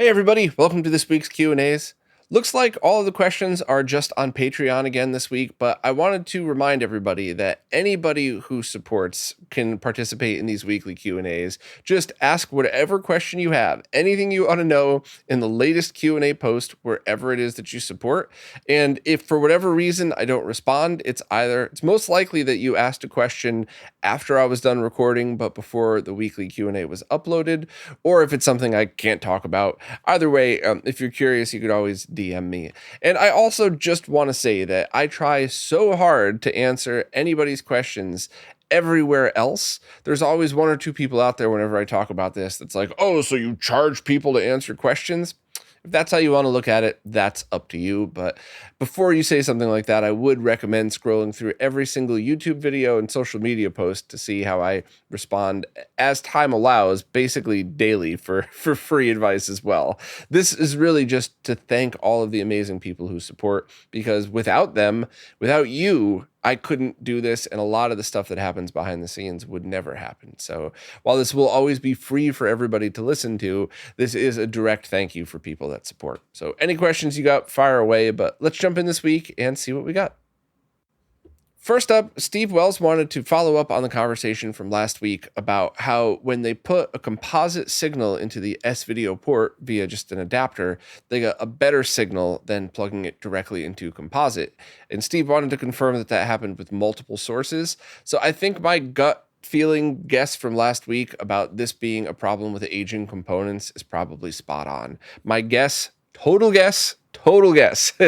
Hey everybody, welcome to this week's Q&As. Looks like all of the questions are just on Patreon again this week, but I wanted to remind everybody that anybody who supports can participate in these weekly Q&As. Just ask whatever question you have, anything you want to know in the latest Q&A post wherever it is that you support. And if for whatever reason I don't respond, it's most likely that you asked a question after I was done recording but before the weekly Q&A was uploaded, or if it's something I can't talk about. Either way, if you're curious, you could always DM me. And I also just want to say that I try so hard to answer anybody's questions everywhere else. There's always one or two people out there whenever I talk about this that's like, oh, so you charge people to answer questions? If that's how you want to look at it, that's up to you. But before you say something like that, I would recommend scrolling through every single YouTube video and social media post to see how I respond as time allows, basically daily for free advice as well. This is really just to thank all of the amazing people who support, because without them, without you, I couldn't do this, and a lot of the stuff that happens behind the scenes would never happen. So while this will always be free for everybody to listen to, this is a direct thank you for people that support. So any questions you got, fire away, but let's jump in this week and see what we got. First up, Steve Wells wanted to follow up on the conversation from last week about how when they put a composite signal into the S-video port via just an adapter, they got a better signal than plugging it directly into composite. And Steve wanted to confirm that that happened with multiple sources. So I think my gut feeling guess from last week about this being a problem with aging components is probably spot on. My guess, total guess,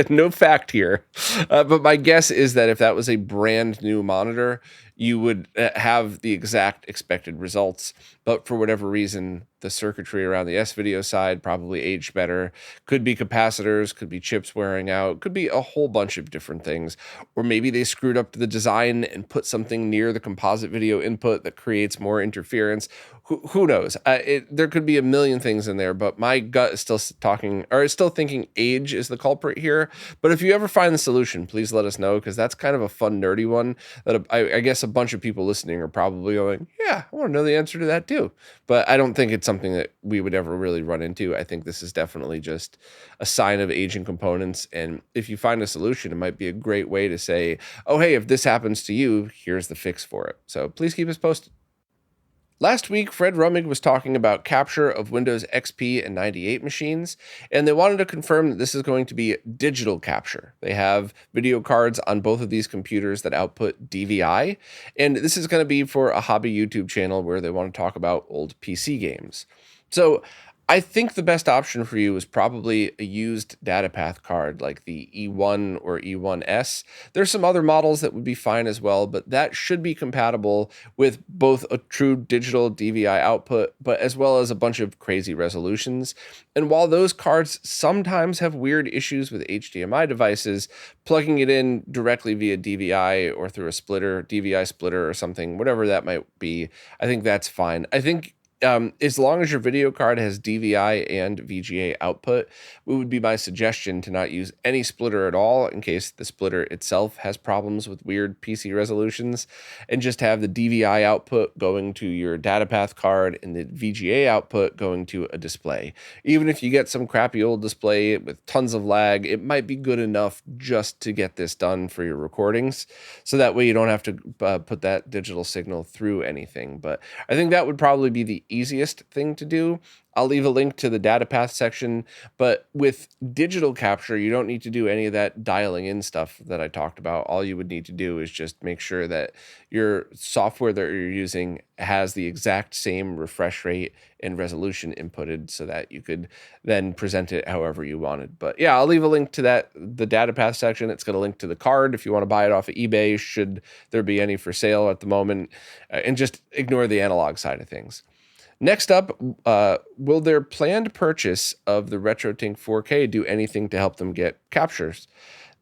no fact here. But my guess is that if that was a brand new monitor, you would have the exact expected results. But for whatever reason, the circuitry around the S-video side probably aged better. Could be capacitors, could be chips wearing out, could be a whole bunch of different things. Or maybe they screwed up the design and put something near the composite video input that creates more interference. Who knows? There could be a million things in there, but my gut is still thinking age is the culprit here. But if you ever find the solution, please let us know, because that's kind of a fun, nerdy one that I guess a bunch of people listening are probably going, yeah, I want to know the answer to that too. But I don't think it's something that we would ever really run into. I think this is definitely just a sign of aging components. And if you find a solution, it might be a great way to say, oh, hey, if this happens to you, here's the fix for it. So please keep us posted. Last week, Fred Rummig was talking about capture of Windows XP and 98 machines, and they wanted to confirm that this is going to be digital capture. They have video cards on both of these computers that output DVI, and this is going to be for a hobby YouTube channel where they want to talk about old PC games. So I think the best option for you is probably a used data path card like the E1 or E1S. There's some other models that would be fine as well, but that should be compatible with both a true digital DVI output, but as well as a bunch of crazy resolutions. And while those cards sometimes have weird issues with HDMI devices, plugging it in directly via DVI or through a splitter, DVI splitter or something, whatever that might be, I think that's fine. I think as long as your video card has DVI and VGA output, it would be my suggestion to not use any splitter at all in case the splitter itself has problems with weird PC resolutions, and just have the DVI output going to your data path card and the VGA output going to a display. Even if you get some crappy old display with tons of lag, it might be good enough just to get this done for your recordings. So that way you don't have to put that digital signal through anything. But I think that would probably be the easiest thing to do. I'll leave a link to the data path section, but with digital capture, you don't need to do any of that dialing in stuff that I talked about. All you would need to do is just make sure that your software that you're using has the exact same refresh rate and resolution inputted so that you could then present it however you wanted. But yeah, I'll leave a link to the data path section. It's going to link to the card if you want to buy it off of eBay, should there be any for sale at the moment, and just ignore the analog side of things. Next up, will their planned purchase of the RetroTink 4K do anything to help them get captures?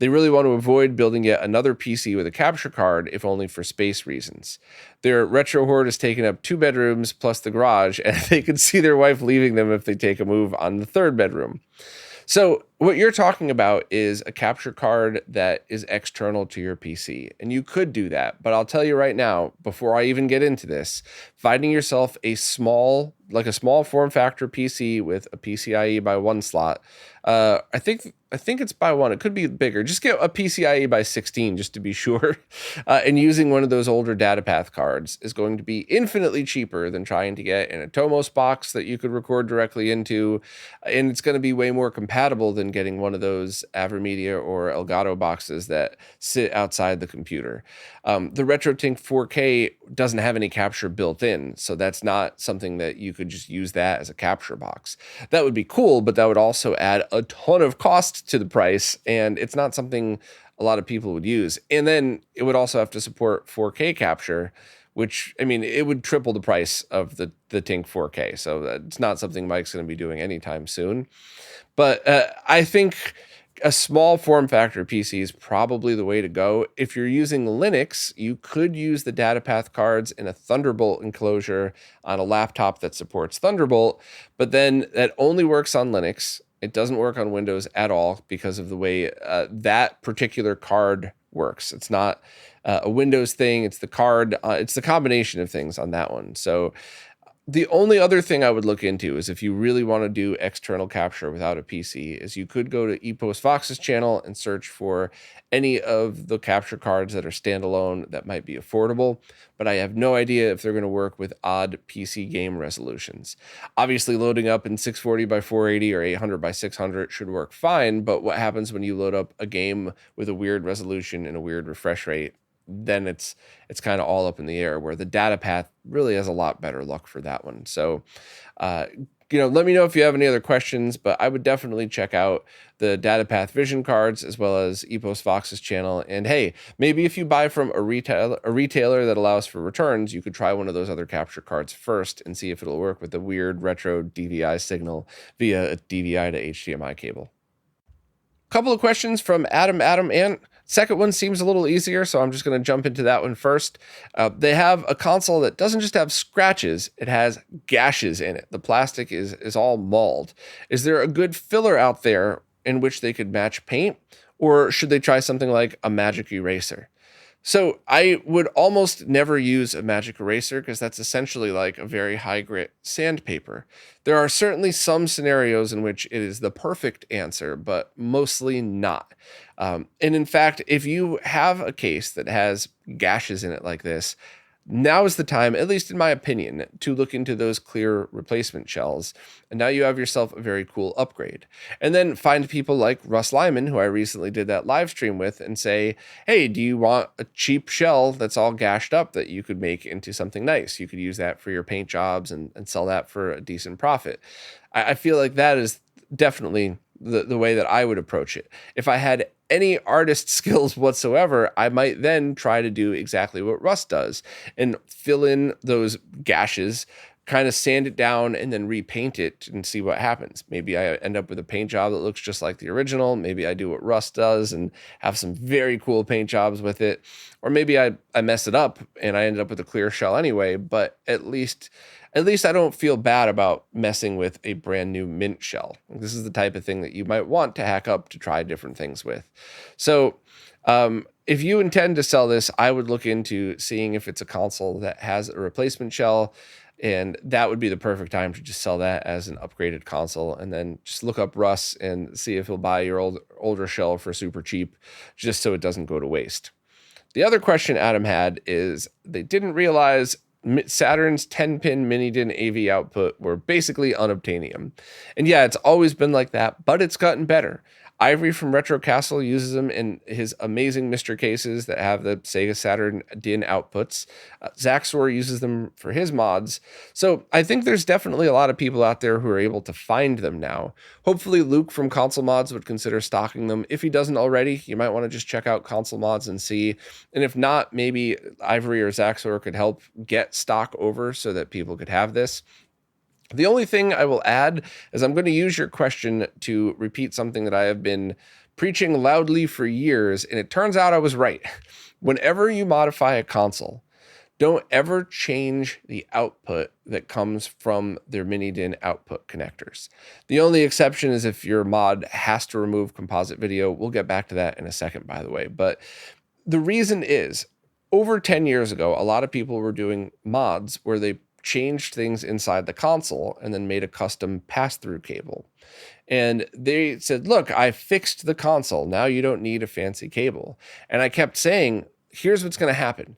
They really want to avoid building yet another PC with a capture card, if only for space reasons. Their retro hoard has taken up 2 bedrooms plus the garage, and they could see their wife leaving them if they take a move on the 3rd bedroom. So what you're talking about is a capture card that is external to your PC, and you could do that. But I'll tell you right now, before I even get into this, finding yourself a small like a small form factor PC with a PCIe by 1 slot. I think it's by 1. It could be bigger. Just get a PCIe by 16 just to be sure. And using one of those older data path cards is going to be infinitely cheaper than trying to get an Atomos box that you could record directly into. And it's going to be way more compatible than getting one of those AverMedia or Elgato boxes that sit outside the computer. The RetroTink 4K doesn't have any capture built in, so that's not something that you could just use that as a capture box. That would be cool, but that would also add a ton of cost to the price, and it's not something a lot of people would use. And then it would also have to support 4K capture, which, I mean, it would triple the price of the Tink 4K. So it's not something Mike's going to be doing anytime soon. But I think a small form factor PC is probably the way to go. If you're using Linux, you could use the data path cards in a Thunderbolt enclosure on a laptop that supports Thunderbolt, but then that only works on Linux. It doesn't work on Windows at all because of the way that particular card works. It's not a Windows thing. It's the card. It's the combination of things on that one. So the only other thing I would look into is if you really want to do external capture without a PC, is you could go to Epos Fox's channel and search for any of the capture cards that are standalone that might be affordable, but I have no idea if they're going to work with odd PC game resolutions. Obviously, loading up in 640 by 480 or 800 by 600 should work fine, but what happens when you load up a game with a weird resolution and a weird refresh rate? Then it's kind of all up in the air, where the data path really has a lot better luck for that one. So, let me know if you have any other questions, but I would definitely check out the data path vision cards as well as Epos Fox's channel. And hey, maybe if you buy from a retailer that allows for returns, you could try one of those other capture cards first and see if it'll work with the weird retro DVI signal via a DVI to HDMI cable. Couple of questions from Adam Ant. Second one seems a little easier, so I'm just going to jump into that one first. They have a console that doesn't just have scratches, it has gashes in it. The plastic is all mauled. Is there a good filler out there in which they could match paint, or should they try something like a magic eraser? So I would almost never use a magic eraser because that's essentially like a very high grit sandpaper. There are certainly some scenarios in which it is the perfect answer, but mostly not. And in fact, if you have a case that has gashes in it like this, now is the time, at least in my opinion, to look into those clear replacement shells. And now you have yourself a very cool upgrade. And then find people like Russ Lyman, who I recently did that live stream with, and say, hey, do you want a cheap shell that's all gashed up that you could make into something nice? You could use that for your paint jobs and sell that for a decent profit. I feel like that is definitely the way that I would approach it. If I had any artist skills whatsoever, I might then try to do exactly what Russ does and fill in those gashes, kind of sand it down and then repaint it and see what happens. Maybe I end up with a paint job that looks just like the original. Maybe I do what Russ does and have some very cool paint jobs with it. Or maybe I mess it up and I end up with a clear shell anyway, but at least I don't feel bad about messing with a brand new mint shell. This is the type of thing that you might want to hack up to try different things with. So if you intend to sell this, I would look into seeing if it's a console that has a replacement shell, and that would be the perfect time to just sell that as an upgraded console, and then just look up Russ and see if he'll buy your older shell for super cheap, just so it doesn't go to waste. The other question Adam had is they didn't realize Saturn's 10-pin MiniDIN AV output were basically unobtainium. And yeah, it's always been like that, but it's gotten better. Ivory from Retro Castle uses them in his amazing Mr. cases that have the Sega Saturn DIN outputs. Zaxor uses them for his mods. So I think there's definitely a lot of people out there who are able to find them now. Hopefully Luke from Console Mods would consider stocking them. If he doesn't already, you might want to just check out Console Mods and see. And if not, maybe Ivory or Zaxor could help get stock over so that people could have this. The only thing I will add is I'm going to use your question to repeat something that I have been preaching loudly for years, and it turns out I was right. Whenever you modify a console, don't ever change the output that comes from their MiniDIN output connectors. The only exception is if your mod has to remove composite video. We'll get back to that in a second, by the way. But the reason is, over 10 years ago, a lot of people were doing mods where they changed things inside the console and then made a custom pass-through cable. And they said, look, I fixed the console. Now you don't need a fancy cable. And I kept saying, here's what's going to happen.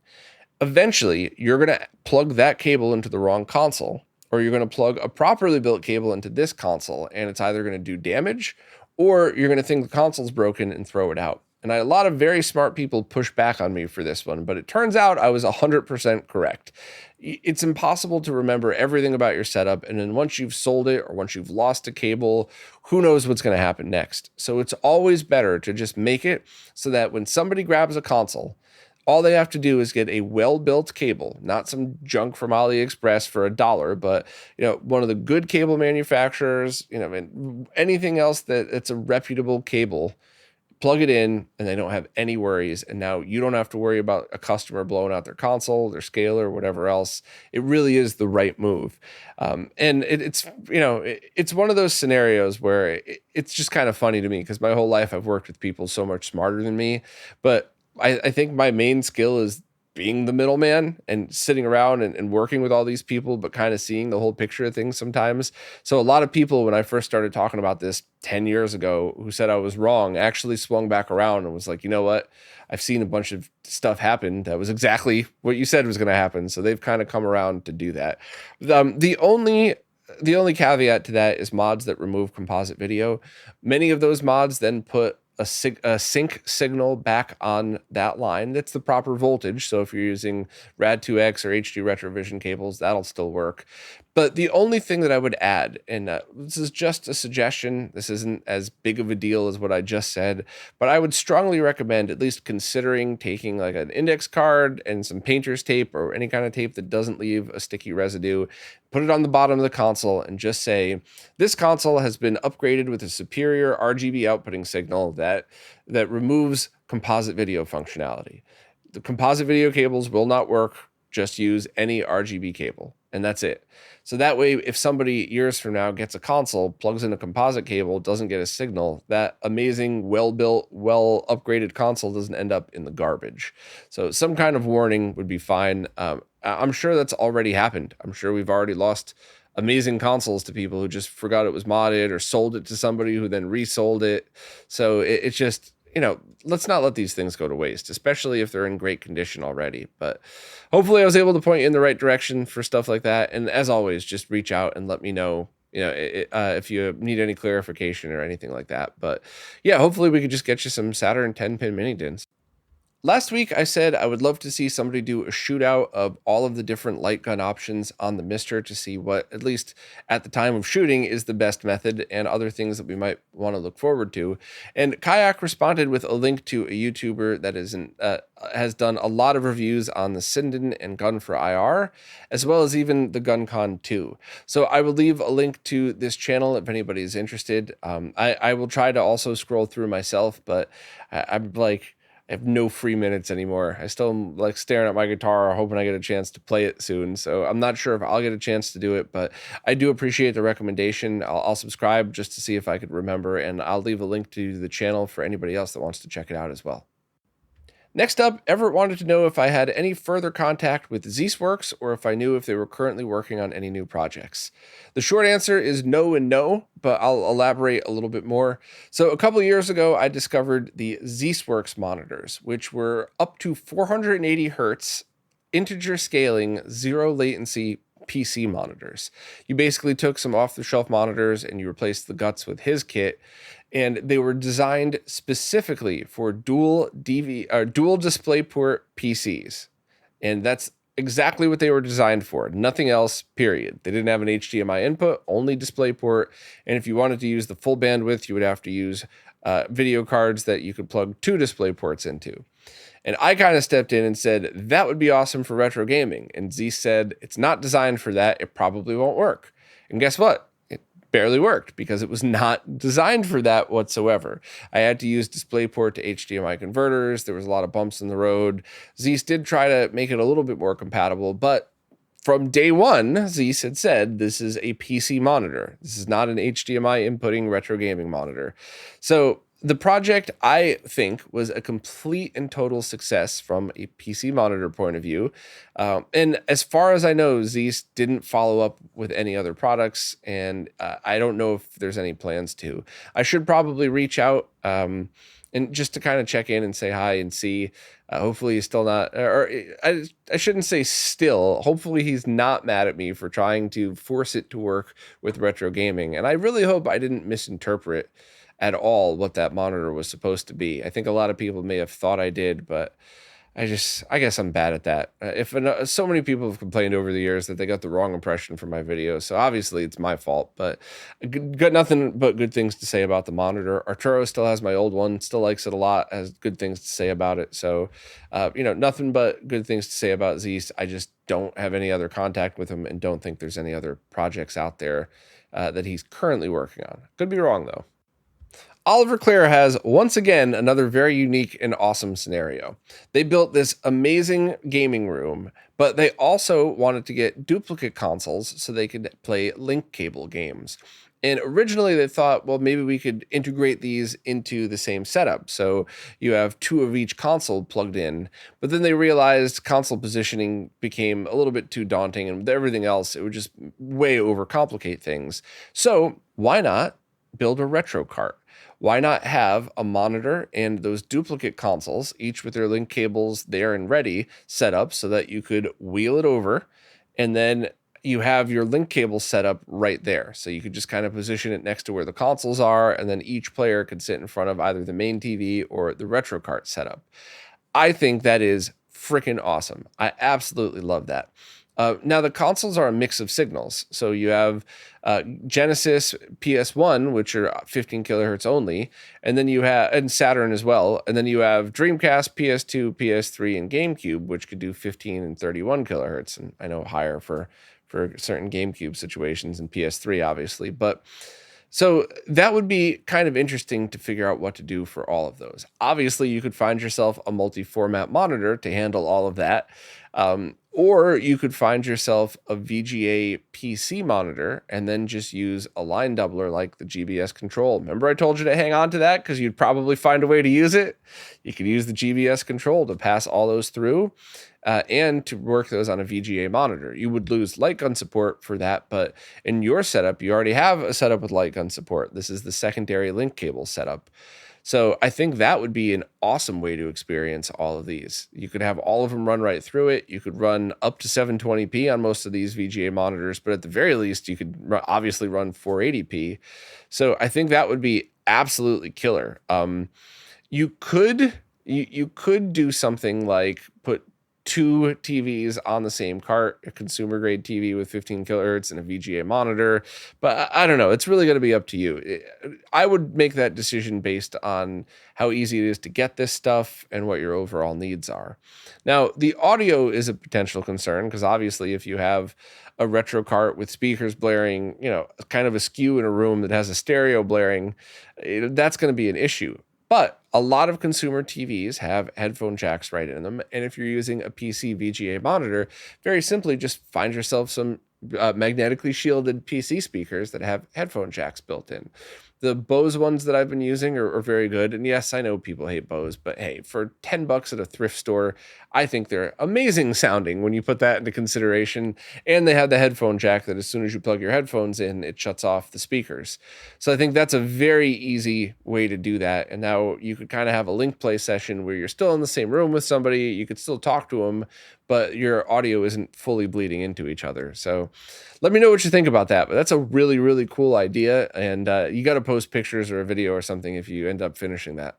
Eventually, you're going to plug that cable into the wrong console, or you're going to plug a properly built cable into this console, and it's either going to do damage, or you're going to think the console's broken and throw it out. And a lot of very smart people push back on me for this one, but it turns out I was 100% correct. It's impossible to remember everything about your setup, and then once you've sold it or once you've lost a cable, who knows what's going to happen next. So it's always better to just make it so that when somebody grabs a console, all they have to do is get a well-built cable, not some junk from AliExpress for $1, but one of the good cable manufacturers, and anything else that's a reputable cable. Plug it in, and they don't have any worries. And now you don't have to worry about a customer blowing out their console, their scaler, whatever else. It really is the right move. And it's one of those scenarios where it's just kind of funny to me because my whole life I've worked with people so much smarter than me. But I think my main skill is being the middleman and sitting around and working with all these people, but kind of seeing the whole picture of things sometimes. So a lot of people, when I first started talking about this 10 years ago, who said I was wrong, actually swung back around and was like, you know what? I've seen a bunch of stuff happen that was exactly what you said was going to happen. So they've kind of come around to do that. The only caveat to that is mods that remove composite video. Many of those mods then put a sync signal back on that line that's the proper voltage. So if you're using Rad2X or HD RetroVision cables, that'll still work. But the only thing that I would add, and this is just a suggestion, this isn't as big of a deal as what I just said, but I would strongly recommend at least considering taking like an index card and some painter's tape or any kind of tape that doesn't leave a sticky residue, put it on the bottom of the console and just say, this console has been upgraded with a superior RGB outputting signal that removes composite video functionality. The composite video cables will not work. Just use any RGB cable, and that's it. So that way, if somebody years from now gets a console, plugs in a composite cable, doesn't get a signal, that amazing, well-built, well-upgraded console doesn't end up in the garbage. So some kind of warning would be fine. I'm sure that's already happened. I'm sure we've already lost amazing consoles to people who just forgot it was modded or sold it to somebody who then resold it. So it's just, let's not let these things go to waste, especially if they're in great condition already. But hopefully I was able to point you in the right direction for stuff like that. And as always, just reach out and let me know, if you need any clarification or anything like that. But yeah, hopefully we could just get you some Saturn 10-pin MiniDINs. Last week, I said I would love to see somebody do a shootout of all of the different light gun options on the Mister to see what, at least at the time of shooting, is the best method and other things that we might want to look forward to. And Kayak responded with a link to a YouTuber that has done a lot of reviews on the Sinden and Gun for IR, as well as even the GunCon 2. So I will leave a link to this channel if anybody is interested. I will try to also scroll through myself, but I'm like, I have no free minutes anymore. I still am like staring at my guitar, hoping I get a chance to play it soon. So I'm not sure if I'll get a chance to do it, but I do appreciate the recommendation. I'll subscribe just to see if I could remember, and I'll leave a link to the channel for anybody else that wants to check it out as well. Next up, Everett wanted to know if I had any further contact with ZeisWorks or if I knew if they were currently working on any new projects. The short answer is no and no, but I'll elaborate a little bit more. So a couple of years ago, I discovered the ZeisWorks monitors, which were up to 480 hertz, integer scaling, zero latency PC monitors. You basically took some off-the-shelf monitors and you replaced the guts with his kit, and they were designed specifically for dual DisplayPort PCs. And that's exactly what they were designed for. Nothing else, period. They didn't have an HDMI input, only DisplayPort. And if you wanted to use the full bandwidth, you would have to use video cards that you could plug two DisplayPorts into. And I kind of stepped in and said, that would be awesome for retro gaming. And Z said, it's not designed for that. It probably won't work. And guess what? Barely worked because it was not designed for that whatsoever. I had to use DisplayPort to HDMI converters. There was a lot of bumps in the road. Zeiss did try to make it a little bit more compatible, but from day one, Zeiss had said, this is a PC monitor. This is not an HDMI inputting retro gaming monitor. So The project, I think, was a complete and total success from a PC monitor point of view. And as far as I know, Zeiss didn't follow up with any other products, and I don't know if there's any plans to. I should probably reach out and just to kind of check in and say hi and see. Hopefully he's still not, or I shouldn't say still. Hopefully he's not mad at me for trying to force it to work with retro gaming. And I really hope I didn't misinterpret at all what that monitor was supposed to be. I think a lot of people may have thought I did, but I guess I'm bad at that. If so many people have complained over the years that they got the wrong impression from my videos, so obviously it's my fault. But got nothing but good things to say about the monitor. Arturo still has my old one, still likes it a lot, has good things to say about it. So, nothing but good things to say about Zeiss. I just don't have any other contact with him, and don't think there's any other projects out there that he's currently working on. Could be wrong though. Oliver Clare has, once again, another very unique and awesome scenario. They built this amazing gaming room, but they also wanted to get duplicate consoles so they could play link cable games. And originally they thought, well, maybe we could integrate these into the same setup. So you have two of each console plugged in. But then they realized console positioning became a little bit too daunting, and with everything else, it would just way overcomplicate things. So why not build a retro cart? Why not have a monitor and those duplicate consoles, each with their link cables there and ready, set up so that you could wheel it over, and then you have your link cable set up right there. So you could just kind of position it next to where the consoles are, and then each player could sit in front of either the main TV or the retro cart setup. I think that is freaking awesome. I absolutely love that. Now, the consoles are a mix of signals. So you have Genesis PS1, which are 15 kilohertz only, and then you have, and Saturn as well. And then you have Dreamcast, PS2, PS3, and GameCube, which could do 15 and 31 kilohertz. And I know higher for certain GameCube situations, and PS3, obviously. But so that would be kind of interesting to figure out what to do for all of those. Obviously, you could find yourself a multi-format monitor to handle all of that. Or you could find yourself a VGA PC monitor and then just use a line doubler like the GBS control. Remember I told you to hang on to that because you'd probably find a way to use it? You could use the GBS control to pass all those through and to work those on a VGA monitor. You would lose light gun support for that, but in your setup, you already have a setup with light gun support. This is the secondary link cable setup. So I think that would be an awesome way to experience all of these. You could have all of them run right through it. You could run up to 720p on most of these VGA monitors, but at the very least, you could obviously run 480p. So I think that would be absolutely killer. You could do something like put two TVs on the same cart, a consumer grade TV with 15 kilohertz and a VGA monitor. But I don't know. It's really going to be up to you. I would make that decision based on how easy it is to get this stuff and what your overall needs are. Now, the audio is a potential concern because obviously if you have a retro cart with speakers blaring, kind of askew in a room that has a stereo blaring, that's going to be an issue. But a lot of consumer TVs have headphone jacks right in them. And if you're using a PC VGA monitor, very simply just find yourself some magnetically shielded PC speakers that have headphone jacks built in. The Bose ones that I've been using are very good. And yes, I know people hate Bose, but hey, for $10 at a thrift store, I think they're amazing sounding when you put that into consideration. And they have the headphone jack that as soon as you plug your headphones in, it shuts off the speakers. So I think that's a very easy way to do that. And now you could kind of have a link play session where you're still in the same room with somebody. You could still talk to them, but your audio isn't fully bleeding into each other. So let me know what you think about that. But that's a really, really cool idea. And you got to post pictures or a video or something if you end up finishing that.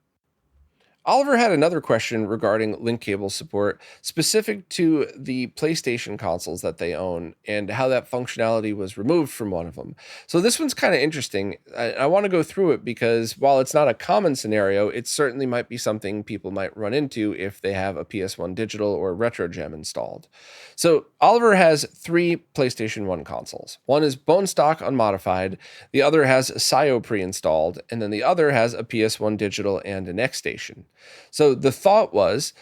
Oliver had another question regarding link cable support specific to the PlayStation consoles that they own and how that functionality was removed from one of them. So this one's kind of interesting. I want to go through it because while it's not a common scenario, it certainly might be something people might run into if they have a PS1 digital or RetroGem installed. So Oliver has 3 PlayStation 1 consoles. One is bone stock unmodified, the other has SIO pre-installed, and then the other has a PS1 digital and an X Station. So the thought was,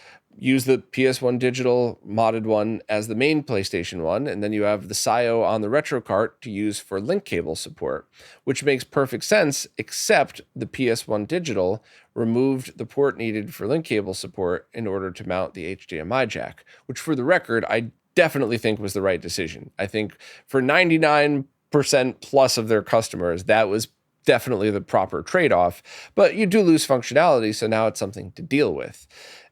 use the PS1 digital modded one as the main PlayStation one, and then you have the SIO on the retro cart to use for link cable support, which makes perfect sense, except the PS1 digital removed the port needed for link cable support in order to mount the HDMI jack, which for the record, I definitely think was the right decision. I think for 99% plus of their customers, that was definitely the proper trade-off, but you do lose functionality, so now it's something to deal with.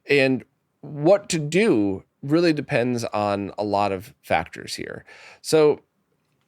And what to do really depends on a lot of factors here. So,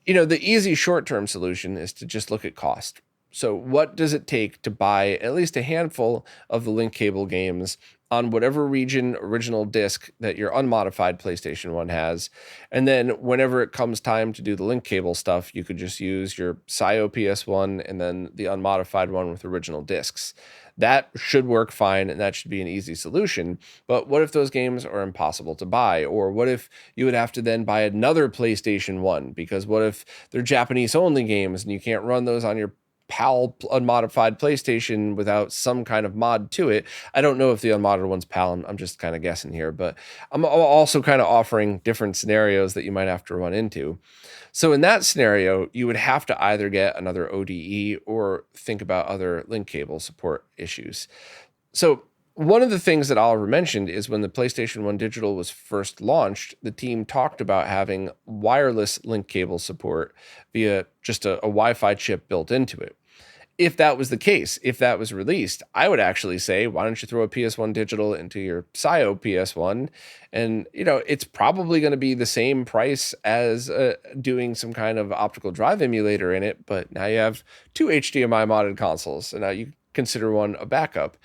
the easy short-term solution is to just look at cost. So what does it take to buy at least a handful of the link cable games on whatever region original disc that your unmodified PlayStation 1 has? And then whenever it comes time to do the link cable stuff, you could just use your SIO PS1 and then the unmodified one with original discs. That should work fine, and that should be an easy solution. But what if those games are impossible to buy? Or what if you would have to then buy another PlayStation 1? Because what if they're Japanese-only games and you can't run those on your PAL unmodified PlayStation without some kind of mod to it? I don't know if the unmodded one's PAL. I'm just kind of guessing here, but I'm also kind of offering different scenarios that you might have to run into. So in that scenario, you would have to either get another ODE or think about other link cable support issues. So one of the things that Oliver mentioned is when the PlayStation 1 digital was first launched, the team talked about having wireless link cable support via just a Wi-Fi chip built into it. If that was the case, if that was released, I would actually say, why don't you throw a PS1 digital into your SIO PS1? And, it's probably going to be the same price as doing some kind of optical drive emulator in it, but now you have two HDMI modded consoles, and now you consider one a backup.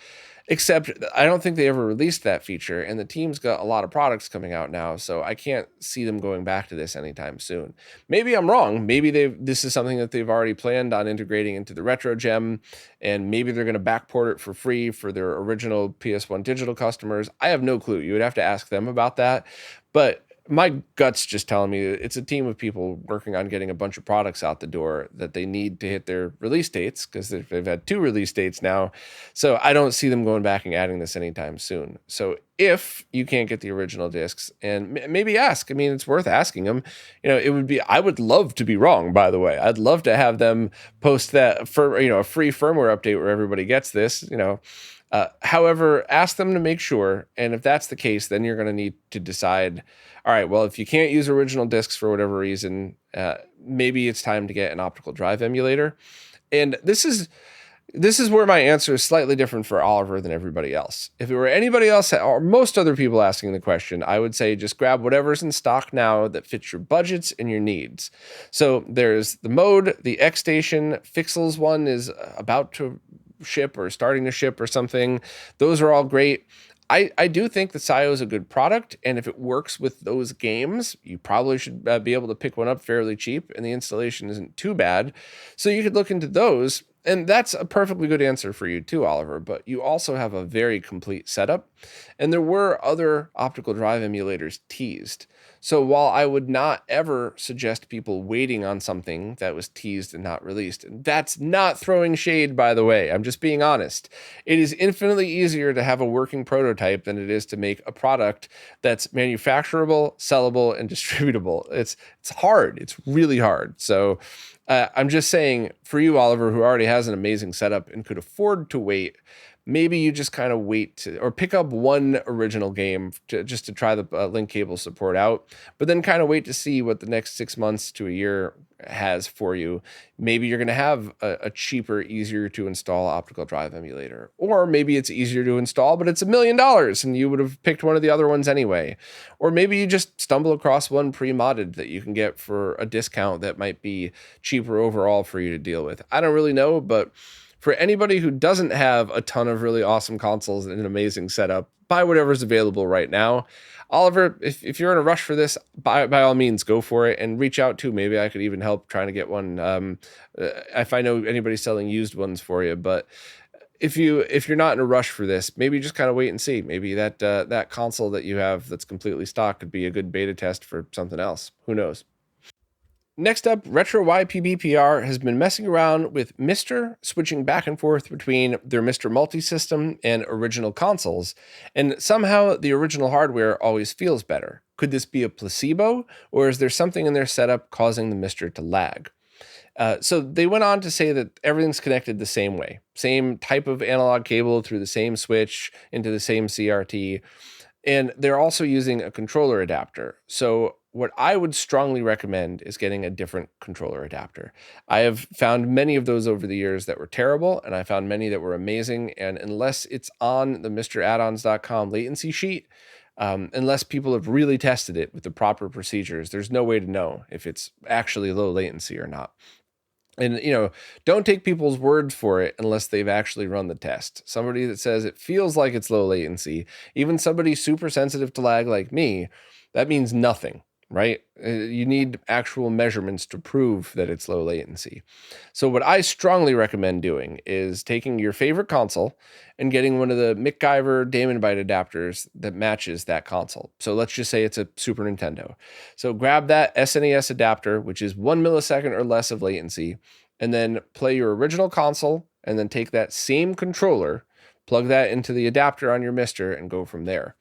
Except I don't think they ever released that feature, and the team's got a lot of products coming out now, so I can't see them going back to this anytime soon. Maybe I'm wrong. Maybe this is something that they've already planned on integrating into the RetroGem, and maybe they're going to backport it for free for their original PS1 digital customers. I have no clue. You would have to ask them about that. But my gut's just telling me it's a team of people working on getting a bunch of products out the door that they need to hit their release dates, because they've had 2 release dates now. So I don't see them going back and adding this anytime soon. So if you can't get the original discs, and maybe ask, it's worth asking them. I would love to be wrong, by the way. I'd love to have them post that for, a free firmware update where everybody gets this, however, ask them to make sure. And if that's the case, then you're going to need to decide, all right, well, if you can't use original discs for whatever reason, maybe it's time to get an optical drive emulator. And this is where my answer is slightly different for Oliver than everybody else. If it were anybody else or most other people asking the question, I would say just grab whatever's in stock now that fits your budgets and your needs. So there's the Mode, the X-Station, Fixels one is about to ship or starting to ship or something. Those are all great. I do think the SIO is a good product, and if it works with those games, you probably should be able to pick one up fairly cheap, and the installation isn't too bad. So you could look into those, and that's a perfectly good answer for you too, Oliver, but you also have a very complete setup, and there were other optical drive emulators teased. So while I would not ever suggest people waiting on something that was teased and not released, and that's not throwing shade, by the way, I'm just being honest. It is infinitely easier to have a working prototype than it is to make a product that's manufacturable, sellable, and distributable. It's hard. It's really hard. So I'm just saying, for you, Oliver, who already has an amazing setup and could afford to wait, maybe you just kind of wait or pick up one original game just to try the link cable support out, but then kind of wait to see what the next 6 months to a year has for you. Maybe you're going to have a cheaper, easier to install optical drive emulator, or maybe it's easier to install, but it's $1 million and you would have picked one of the other ones anyway. Or maybe you just stumble across one pre-modded that you can get for a discount that might be cheaper overall for you to deal with. I don't really know, but for anybody who doesn't have a ton of really awesome consoles and an amazing setup, buy whatever's available right now. Oliver, if you're in a rush for this, by all means, go for it and reach out too. Maybe I could even help trying to get one. If I know anybody selling used ones for you, but if you're not in a rush for this, maybe just kind of wait and see. Maybe that console that you have that's completely stock could be a good beta test for something else. Who knows? Next up, RetroRGB PBPR has been messing around with MiSTer, switching back and forth between their MiSTer multi-system and original consoles, and somehow the original hardware always feels better. Could this be a placebo, or is there something in their setup causing the MiSTer to lag? So they went on to say that everything's connected the same way, same type of analog cable through the same switch into the same CRT. And they're also using a controller adapter. So what I would strongly recommend is getting a different controller adapter. I have found many of those over the years that were terrible, and I found many that were amazing. And unless it's on the MrAddons.com latency sheet, unless people have really tested it with the proper procedures, there's no way to know if it's actually low latency or not. And, don't take people's word for it unless they've actually run the test. Somebody that says it feels like it's low latency, even somebody super sensitive to lag like me, that means nothing, right? You need actual measurements to prove that it's low latency. So what I strongly recommend doing is taking your favorite console and getting one of the MacGyver Damon Byte adapters that matches that console. So let's just say it's a Super Nintendo. So grab that SNES adapter, which is 1 millisecond or less of latency, and then play your original console, and then take that same controller, plug that into the adapter on your MiSTer, and go from there.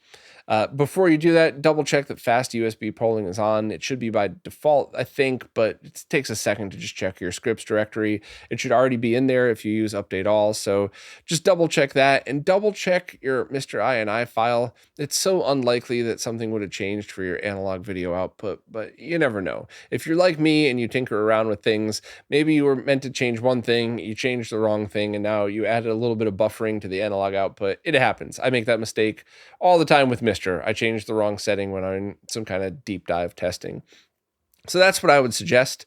Before you do that, double check that fast USB polling is on. It should be by default, I think, but it takes a second to just check your scripts directory. It should already be in there if you use update all. So just double check that, and double check your Mr. INI file. It's so unlikely that something would have changed for your analog video output, but you never know. If you're like me and you tinker around with things, maybe you were meant to change one thing, you changed the wrong thing, and now you added a little bit of buffering to the analog output. It happens. I make that mistake all the time with MiSTer. I changed the wrong setting when I'm in some kind of deep dive testing. So that's what I would suggest.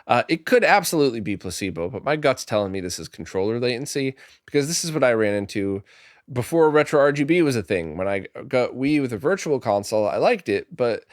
It could absolutely be placebo, but my gut's telling me this is controller latency, because this is what I ran into before RetroRGB was a thing. When I got Wii with a virtual console, I liked it, but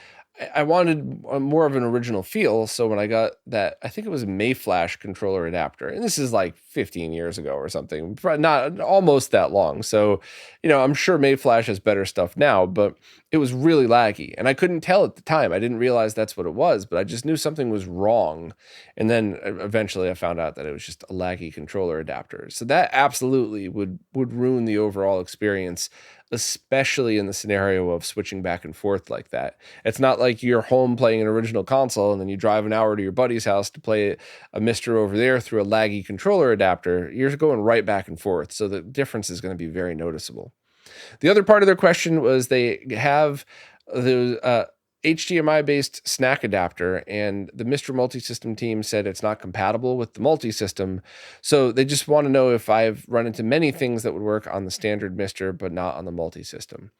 I wanted more of an original feel. So when I got that, I think it was a Mayflash controller adapter, and this is like 15 years ago or something, not almost that long. So, I'm sure Mayflash has better stuff now, but it was really laggy, and I couldn't tell at the time. I didn't realize that's what it was, but I just knew something was wrong. And then eventually I found out that it was just a laggy controller adapter. So that absolutely would ruin the overall experience, especially in the scenario of switching back and forth like that. It's not like you're home playing an original console and then you drive an hour to your buddy's house to play a MiSTer over there through a laggy controller adapter. You're going right back and forth. So the difference is going to be very noticeable. The other part of their question was they have the HDMI-based snack adapter, and the MiSTer multi-system team said it's not compatible with the multi-system. So they just want to know if I've run into many things that would work on the standard MiSTer, but not on the multi-system.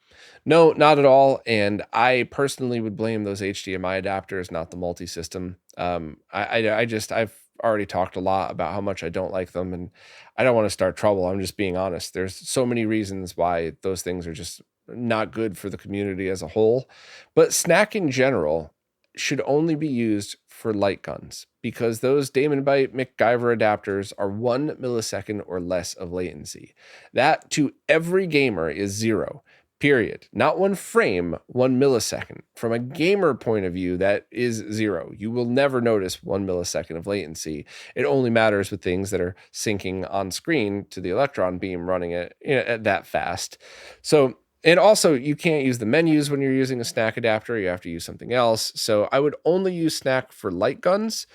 No, not at all. And I personally would blame those HDMI adapters, not the multi-system. I've already talked a lot about how much I don't like them, and I don't want to start trouble. I'm just being honest. There's so many reasons why those things are just not good for the community as a whole. But snack in general should only be used for light guns, because those Damon Byte MacGyver adapters are 1 millisecond or less of latency. That to every gamer is 0. Period. Not 1 frame, 1 millisecond. From a gamer point of view, that is 0. You will never notice 1 millisecond of latency. It only matters with things that are syncing on screen to the electron beam running it at that fast. So, and also, you can't use the menus when you're using a snack adapter. You have to use something else. So I would only use snack for light guns.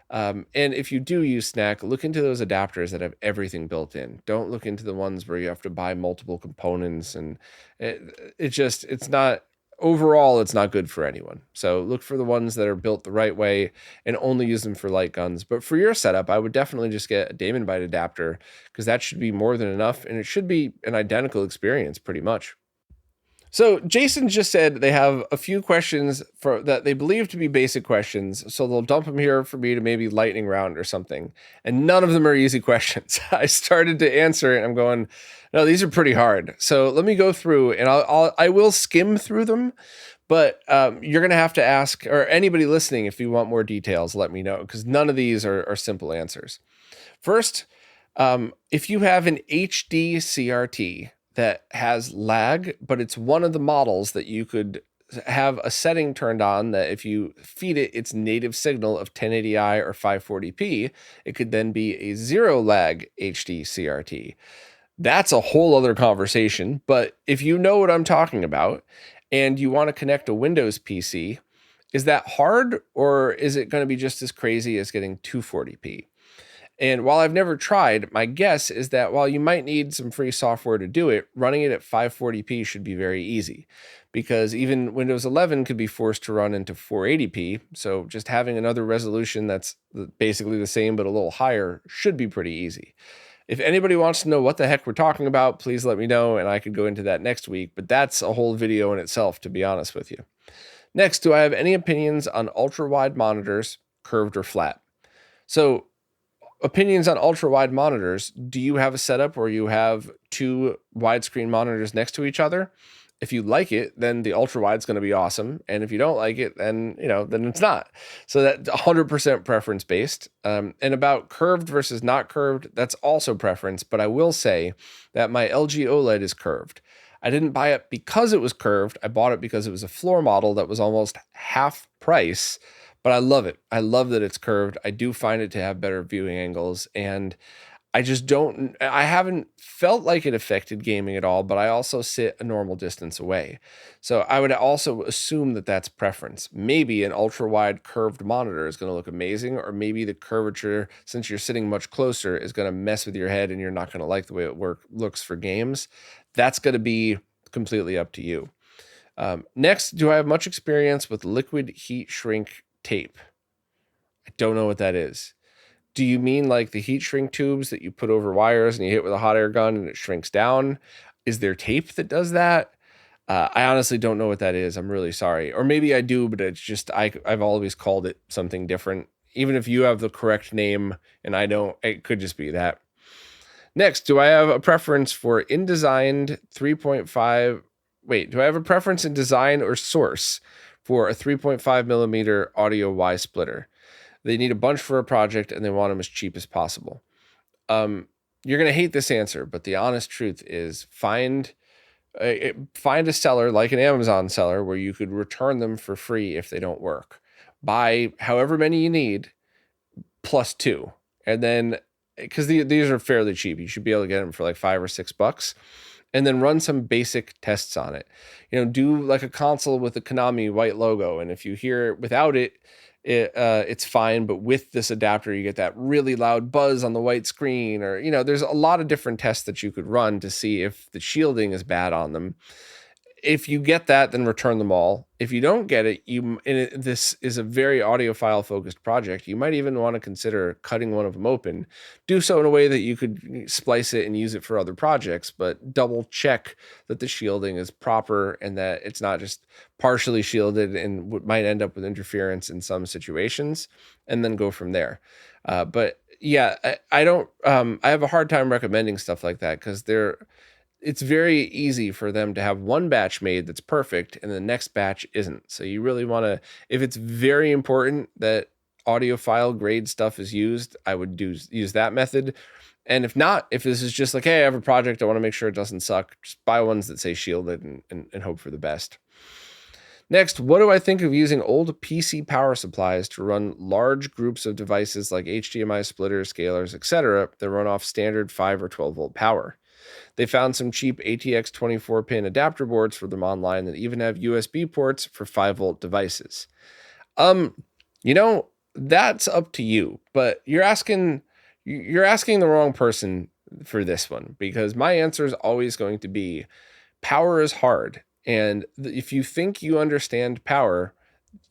And if you do use snack, look into those adapters that have everything built in. Don't look into the ones where you have to buy multiple components, and it's not, overall, it's not good for anyone. So look for the ones that are built the right way and only use them for light guns. But for your setup, I would definitely just get a Damon Byte adapter, because that should be more than enough, and it should be an identical experience pretty much. So Jason just said they have a few questions for that they believe to be basic questions, so they'll dump them here for me to maybe lightning round or something. And none of them are easy questions. I started to answer it and I'm going, no, these are pretty hard. So let me go through, and I will skim through them, but you're going to have to ask, or anybody listening, if you want more details, let me know, because none of these are simple answers. First, if you have an HD CRT that has lag, but it's one of the models that you could have a setting turned on that if you feed it its native signal of 1080i or 540p, it could then be a zero lag HD CRT. That's a whole other conversation, but if you know what I'm talking about and you want to connect a Windows PC, is that hard, or is it going to be just as crazy as getting 240p? And while I've never tried, my guess is that while you might need some free software to do it, running it at 540p should be very easy, because even Windows 11 could be forced to run into 480p. So just having another resolution that's basically the same but a little higher should be pretty easy. If anybody wants to know what the heck we're talking about, please let me know and I could go into that next week, but that's a whole video in itself, to be honest with you. Next, do I have any opinions on ultra-wide monitors, curved or flat? So opinions on ultra-wide monitors. Do you have a setup where you have two widescreen monitors next to each other? If you like it, then the ultra-wide is going to be awesome. And if you don't like it, then, then it's not. So that's 100% preference based. And about curved versus not curved, that's also preference. But I will say that my LG OLED is curved. I didn't buy it because it was curved. I bought it because it was a floor model that was almost half price. But I love it. I love that it's curved. I do find it to have better viewing angles, and I haven't felt like it affected gaming at all, but I also sit a normal distance away. So I would also assume that that's preference. Maybe an ultra wide curved monitor is going to look amazing, or maybe the curvature, since you're sitting much closer, is going to mess with your head and you're not going to like the way it looks for games. That's going to be completely up to you. Next, do I have much experience with liquid heat shrink tape? I don't know what that is. Do you mean like the heat shrink tubes that you put over wires and you hit with a hot air gun and it shrinks down? Is there tape that does that? I honestly don't know what that is. I'm really sorry. Or maybe I do, but it's just I've always called it something different. Even if you have the correct name and I don't, it could just be that. Next, do I have a preference for InDesign 3.5? Wait, do I have a preference in design or source for a 3.5 millimeter audio Y splitter? They need a bunch for a project and they want them as cheap as possible. You're going to hate this answer, but the honest truth is find a seller like an Amazon seller where you could return them for free if they don't work. Buy however many you need plus two. And then, because these are fairly cheap, you should be able to get them for like $5 or $6. And then run some basic tests on it. Do like a console with a Konami white logo. And if you hear it without it, it's fine. But with this adapter, you get that really loud buzz on the white screen. Or, there's a lot of different tests that you could run to see if the shielding is bad on them. If you get that, then return them all. If you don't get it, this is a very audiophile focused project. You might even want to consider cutting one of them open. Do so in a way that you could splice it and use it for other projects, but double check that the shielding is proper and that it's not just partially shielded and might end up with interference in some situations, and then go from there. But yeah, I don't. I have a hard time recommending stuff like that because it's very easy for them to have one batch made that's perfect and the next batch isn't. So you really want to, if it's very important that audiophile grade stuff is used, I would use that method. And if not, if this is just like, hey, I have a project, I want to make sure it doesn't suck, just buy ones that say shielded and hope for the best. Next, what do I think of using old PC power supplies to run large groups of devices like HDMI splitters, scalers, etc. that run off standard 5 or 12 volt power? They found some cheap ATX 24-pin adapter boards for them online that even have USB ports for 5-volt devices. That's up to you, but you're asking the wrong person for this one, because my answer is always going to be power is hard. And if you think you understand power,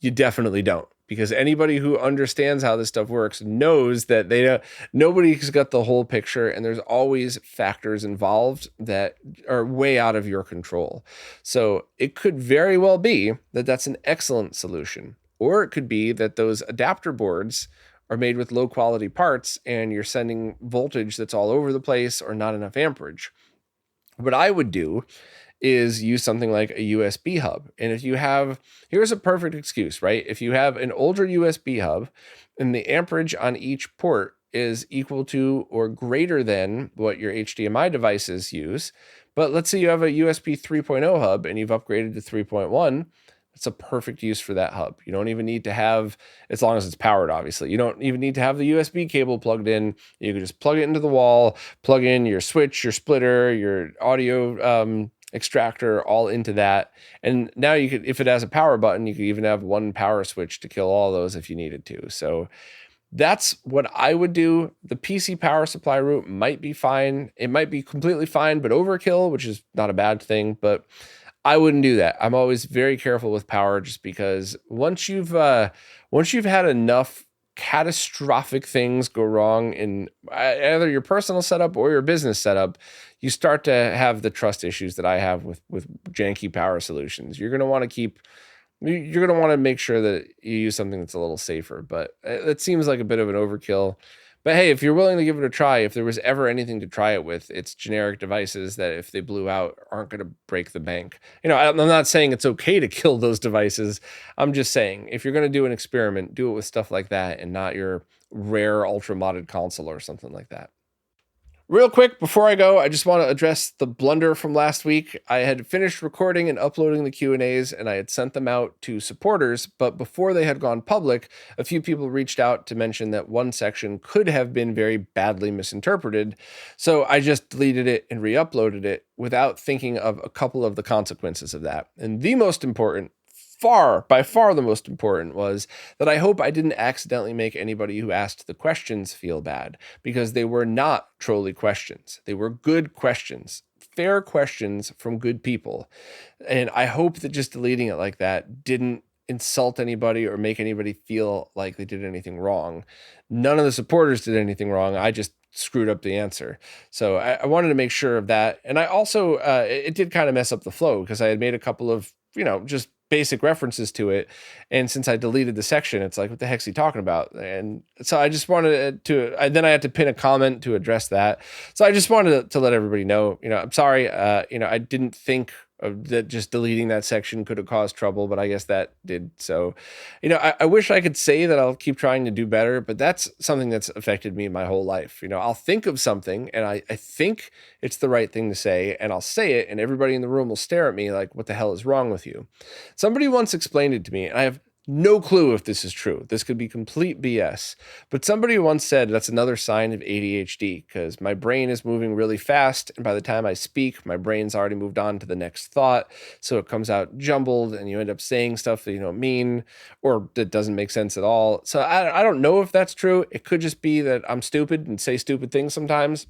you definitely don't. Because anybody who understands how this stuff works knows that nobody's got the whole picture, and there's always factors involved that are way out of your control. So it could very well be that that's an excellent solution, or it could be that those adapter boards are made with low quality parts and you're sending voltage that's all over the place or not enough amperage. What I would do is use something like a USB hub. And here's a perfect excuse, right? If you have an older USB hub and the amperage on each port is equal to or greater than what your HDMI devices use, but let's say you have a USB 3.0 hub and you've upgraded to 3.1, It's a perfect use for that hub. You don't even need to have, as long as it's powered, obviously, you don't even need to have the USB cable plugged in. You can just plug it into the wall, plug in your switch, your splitter, your audio extractor, all into that. And now you could, if it has a power button, you could even have one power switch to kill all those if you needed to. So that's what I would do. The PC power supply route might be fine. It might be completely fine, but overkill, which is not a bad thing, but I wouldn't do that. I'm always very careful with power, just because once you've had enough catastrophic things go wrong in either your personal setup or your business setup, you start to have the trust issues that I have with janky power solutions. You're going to want to make sure that you use something that's a little safer, but it seems like a bit of an overkill. But hey, if you're willing to give it a try, if there was ever anything to try it with, it's generic devices that if they blew out aren't going to break the bank. I'm not saying it's okay to kill those devices. I'm just saying, if you're going to do an experiment, do it with stuff like that and not your rare ultra modded console or something like that. Real quick, before I go, I just want to address the blunder from last week. I had finished recording and uploading the Q&As, and I had sent them out to supporters, but before they had gone public, a few people reached out to mention that one section could have been very badly misinterpreted, so I just deleted it and re-uploaded it without thinking of a couple of the consequences of that. And the most important, by far the most important, was that I hope I didn't accidentally make anybody who asked the questions feel bad, because they were not trolly questions. They were good questions, fair questions from good people. And I hope that just deleting it like that didn't insult anybody or make anybody feel like they did anything wrong. None of the supporters did anything wrong. I just screwed up the answer. So I wanted to make sure of that. And I also, it did kind of mess up the flow, because I had made a couple of, just basic references to it. And since I deleted the section, it's like, what the heck's he talking about? And so I just wanted then I had to pin a comment to address that. So I just wanted to let everybody know, I'm sorry. I didn't think that just deleting that section could have caused trouble, but I guess that did. So, I wish I could say that I'll keep trying to do better, but that's something that's affected me my whole life. I'll think of something and I think it's the right thing to say, and I'll say it, and everybody in the room will stare at me like, what the hell is wrong with you? Somebody once explained it to me, and I have no clue if this is true. This could be complete BS. But somebody once said that's another sign of ADHD, because my brain is moving really fast, and by the time I speak, my brain's already moved on to the next thought. So it comes out jumbled, and you end up saying stuff that you don't mean, or that doesn't make sense at all. So I don't know if that's true. It could just be that I'm stupid and say stupid things sometimes.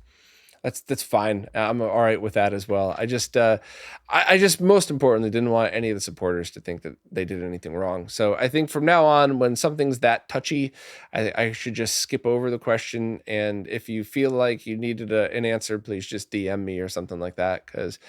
That's fine. I'm all right with that as well. I just most importantly didn't want any of the supporters to think that they did anything wrong. So I think from now on, when something's that touchy, I should just skip over the question. And if you feel like you needed an answer, please just DM me or something like that. Because,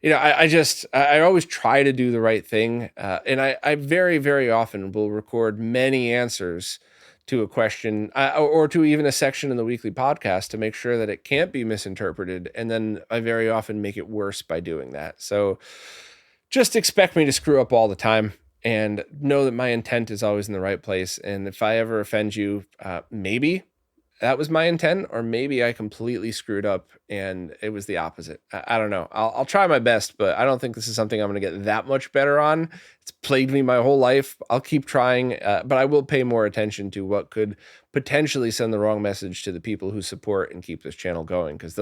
I always try to do the right thing. And I very, very often will record many answers to a question or to even a section in the weekly podcast to make sure that it can't be misinterpreted. And then I very often make it worse by doing that. So just expect me to screw up all the time, and know that my intent is always in the right place. And if I ever offend you, maybe that was my intent, or maybe I completely screwed up and it was the opposite. I don't know. I'll try my best, but I don't think this is something I'm going to get that much better on. It's plagued me my whole life. I'll keep trying, but I will pay more attention to what could potentially send the wrong message to the people who support and keep this channel going, because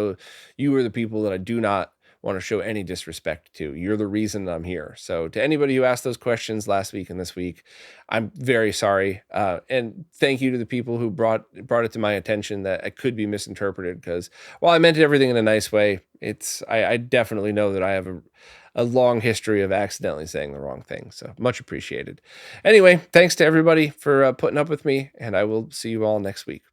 you are the people that I do not want to show any disrespect to. You're the reason I'm here. So to anybody who asked those questions last week and this week, I'm very sorry. And thank you to the people who brought it to my attention that it could be misinterpreted, because while I meant everything in a nice way, I definitely know that I have a long history of accidentally saying the wrong thing. So much appreciated. Anyway, thanks to everybody for putting up with me, and I will see you all next week.